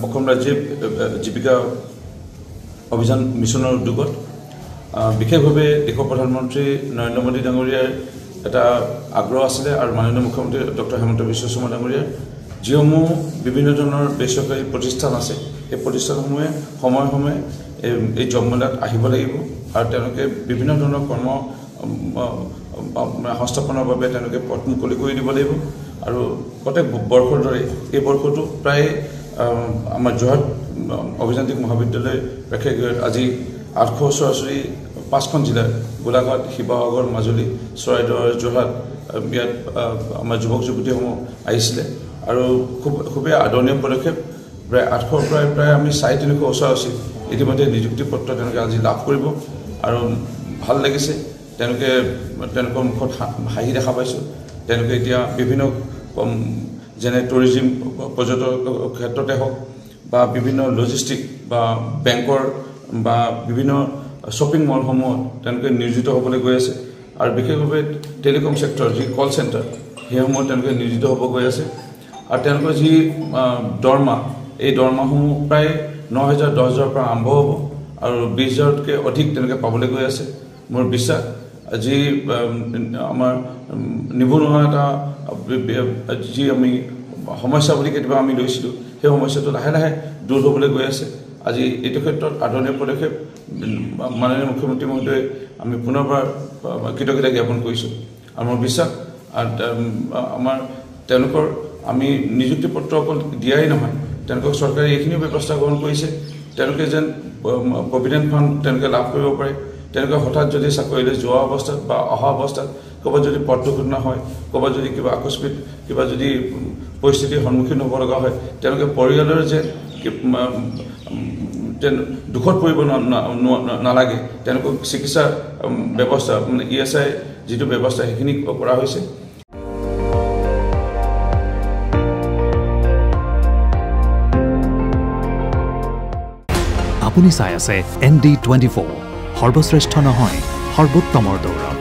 অসম ৰাজ্যিক জীৱিকা অভিযান মিছনৰ উদ্যোগত বিশেষভাৱে দেশৰ প্ৰধানমন্ত্ৰী নৰেন্দ্ৰ মোদী ডাঙৰীয়াৰ এটা আগ্ৰহ আছিলে আৰু মাননীয় মুখ্যমন্ত্ৰী ডক্টৰ হেমন্ত বিশ্ব শৰ্মা ডাঙৰীয়াৰ যিসমূহ বিভিন্ন ধৰণৰ বেচৰকাৰী প্ৰতিষ্ঠান আছে এই প্ৰতিষ্ঠানসমূহে সময়ে সময়ে এই জব মেলাত আহিব লাগিব আৰু তেওঁলোকে বিভিন্ন ধৰণৰ কৰ্ম সংস্থাপনৰ বাবে তেওঁলোকে পথ মুকলি কৰি দিব লাগিব আৰু প্ৰত্যেক বৰ্ষৰ দৰে এই বৰ্ষটো প্ৰায় আমাৰ যোৰহাট অভিযান্ত্ৰিক মহাবিদ্যালয় প্ৰেক্ষাগৃহত আজি 884 জিলা গোলাঘাট শিৱসাগৰ মাজুলী চৰাইদেউ যোৰহাট ইয়াত আমাৰ যুৱক যুৱতীসমূহ আহিছিলে আৰু খুবেই আদৰণীয় পদক্ষেপ প্ৰায় 800 প্ৰায় আমি 350 ওচৰা-ওচৰি ইতিমধ্যে নিযুক্তি পত্ৰ তেওঁলোকে আজি লাভ কৰিব আৰু ভাল লাগিছে তেওঁলোকৰ মুখত হাঁহি দেখা পাইছোঁ তেওঁলোকে এতিয়া বিভিন্ন যেনে টুৰিজিম পৰ্যটক ক্ষেত্ৰতে হওক বা বিভিন্ন লজিষ্টিক বা বেংকৰ বা বিভিন্ন শ্বপিং মলসমূহত তেওঁলোকে নিয়োজিত হ'বলৈ গৈ আছে আৰু বিশেষভাৱে টেলিকম চেক্টৰ যি কল চেণ্টাৰ সেইসমূহত তেওঁলোকে নিয়োজিত হ'ব গৈ আছে আৰু তেওঁলোকৰ যি দৰমহা এই দৰমহাসমূহ প্ৰায় 9,000 10,000 পৰা আৰম্ভ হ'ব আৰু 20,000তকৈ অধিক তেওঁলোকে পাবলৈ গৈ আছে মোৰ বিশ্বাস যি আমাৰ নিবনুৱা এটা যি আমি সমস্যা বুলি কেতিয়াবা আমি লৈছিলোঁ সেই সমস্যাটো লাহে লাহে দূৰ হ'বলৈ গৈ আছে আজি এইটো ক্ষেত্ৰত আদৰণীয় পদক্ষেপ মাননীয় মুখ্যমন্ত্ৰী মহোদয়ে আমি পুনৰবাৰ কৃতজ্ঞতা জ্ঞাপন কৰিছোঁ আৰু মোৰ বিশ্বাস আমাৰ তেওঁলোকৰ আমি নিযুক্তি পত্ৰ অকল দিয়াই নহয় তেওঁলোকক চৰকাৰে এইখিনিও ব্যৱস্থা গ্ৰহণ কৰিছে তেওঁলোকে যেন প্ৰভিডেণ্ট ফাণ্ড তেওঁলোকে লাভ কৰিব পাৰে তেওঁলোকে হঠাৎ যদি চাকৰিলৈ যোৱা অৱস্থাত বা অহা অৱস্থাত ক'ৰবাত যদি পথ দুৰ্ঘটনা হয় ক'ৰবাত যদি কিবা আকস্মিক কিবা যদি পৰিস্থিতিৰ সন্মুখীন হ'ব লগা হয় তেওঁলোকে পৰিয়ালৰ যে দুখত পৰিব নালাগে তেওঁলোকক চিকিৎসা ব্যৱস্থা মানে ESI যিটো ব্যৱস্থা সেইখিনি কৰা হৈছে আপুনি চাই আছে ND24 সৰ্বশ্ৰেষ্ঠ নহয় সৰ্বোত্তমৰ দৌৰত